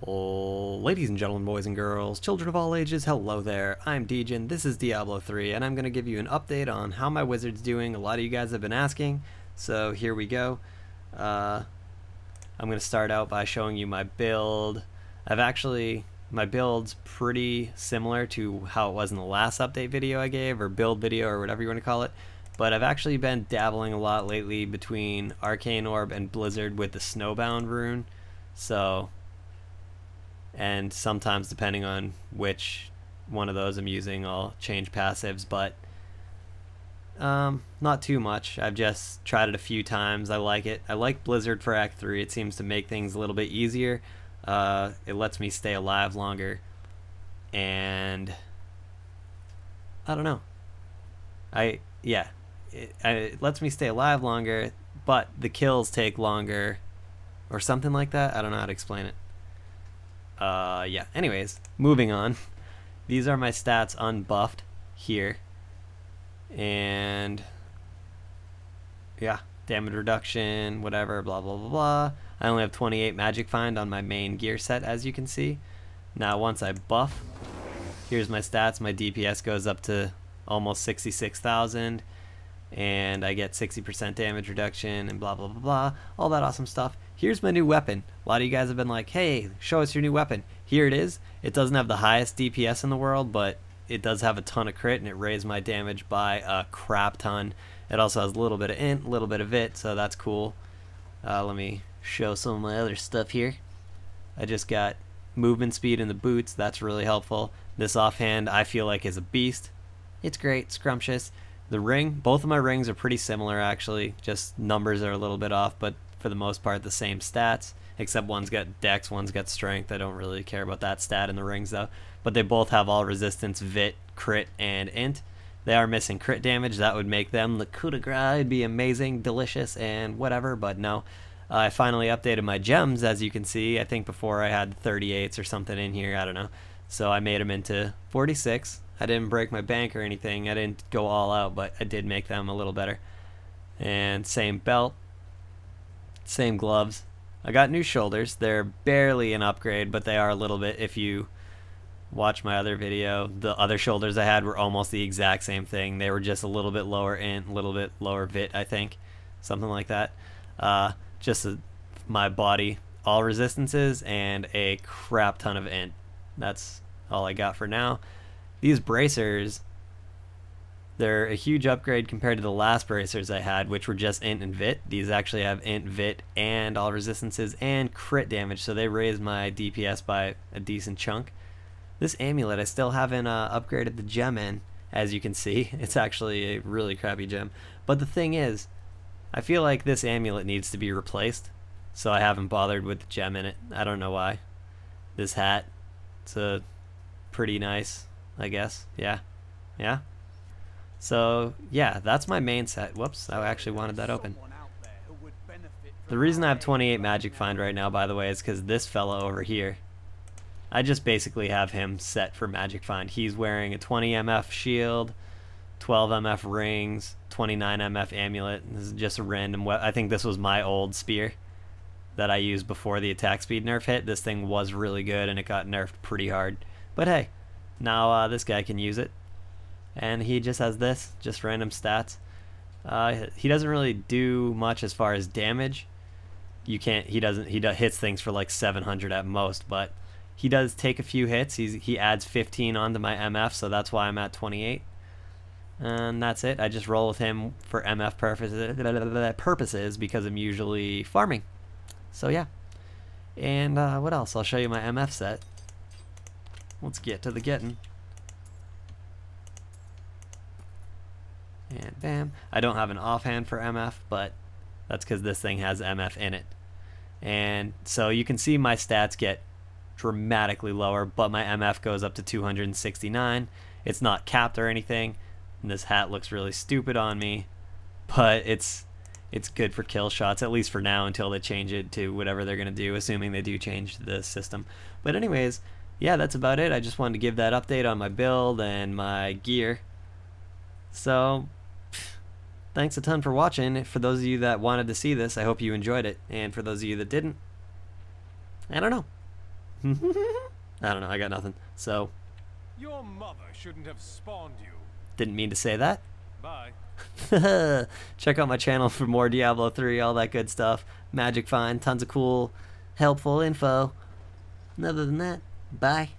Oh, ladies and gentlemen, boys and girls, children of all ages, hello there. I'm Dejin, this is Diablo 3, and I'm going to give you an update on how my wizard's doing. A lot of you guys have been asking, so here we go. I'm going to start out by showing you my build. My build's pretty similar to how it was in the last update video I gave, or build video, or whatever you want to call it. But I've actually been dabbling a lot lately between Arcane Orb and Blizzard with the Snowbound rune. And sometimes, depending on which one of those I'm using, I'll change passives, but not too much. I've just tried it a few times. I like it. I like Blizzard for Act 3. It seems to make things a little bit easier. It lets me stay alive longer, and I don't know. It lets me stay alive longer, but the kills take longer, or something like that. I don't know how to explain it. Yeah, anyways, moving on. These are my stats unbuffed here. And yeah, damage reduction, whatever, blah blah blah blah. I only have 28 magic find on my main gear set, as you can see. Now once I buff, here's my stats. My DPS goes up to almost 66,000, and I get 60% damage reduction and blah blah blah blah, all that awesome stuff. Here's my new weapon. A lot of you guys have been like, hey, show us your new weapon. Here it is. It doesn't have the highest DPS in the world, but it does have a ton of crit, and it raised my damage by a crap ton. It also has a little bit of int, a little bit of vit, so that's cool. Let me show some of my other stuff here. I just got movement speed in the boots. That's really helpful. This offhand I feel like is a beast. It's great, scrumptious. The ring, both of my rings are pretty similar actually, just numbers are a little bit off, but for the most part the same stats, except one's got dex, one's got strength. I don't really care about that stat in the rings though, but they both have all resistance, vit, crit, and int. They are missing crit damage. That would make them the coup de grace. It'd be amazing, delicious, and whatever, but no. I finally updated my gems, as you can see. I think before I had 38s or something in here, I don't know. So I made them into 46. I didn't break my bank or anything. I didn't go all out, but I did make them a little better. And same belt, same gloves. I got new shoulders. They're barely an upgrade, but they are a little bit. If you watch my other video, the other shoulders I had were almost the exact same thing. They were just a little bit lower int, a little bit lower vit, I think. Something like that. My body, all resistances, and a crap ton of int. That's all I got for now. These bracers, they're a huge upgrade compared to the last bracers I had, which were just int and vit. These actually have int, vit, and all resistances and crit damage, so they raised my DPS by a decent chunk. This amulet, I still haven't upgraded the gem in, as you can see. It's actually a really crappy gem. But the thing is, I feel like this amulet needs to be replaced, so I haven't bothered with the gem in it. I don't know why. This hat, it's a pretty nice, I guess. Yeah. So yeah, that's my main set. Whoops, I actually wanted that open. The reason I have 28 magic find right now, by the way, is because this fella over here, I just basically have him set for magic find. He's wearing a 20 MF shield, 12 MF rings, 29 MF amulet. This is just a random I think this was my old spear that I used before the attack speed nerf hit. This thing was really good, and it got nerfed pretty hard. But hey, now this guy can use it. And he just has this, just random stats. He doesn't really do much as far as damage. He hits things for like 700 at most, but he does take a few hits. He adds 15 onto my MF, so that's why I'm at 28. And that's it. I just roll with him for MF purposes because I'm usually farming. So yeah. And what else? I'll show you my MF set. Let's get to the getting. And bam. I don't have an offhand for MF, but that's because this thing has MF in it. And so you can see my stats get dramatically lower, but my MF goes up to 269. It's not capped or anything. And this hat looks really stupid on me, but it's good for kill shots, at least for now, until they change it to whatever they're gonna do, assuming they do change the system. But anyways, yeah, that's about it. I just wanted to give that update on my build and my gear. So thanks a ton for watching. For those of you that wanted to see this, I hope you enjoyed it, and for those of you that didn't, I don't know. I don't know. I got nothing. So. Your mother shouldn't have spawned you. Didn't mean to say that. Bye. Check out my channel for more Diablo 3, all that good stuff. Magic find, tons of cool, helpful info. And other than that, bye.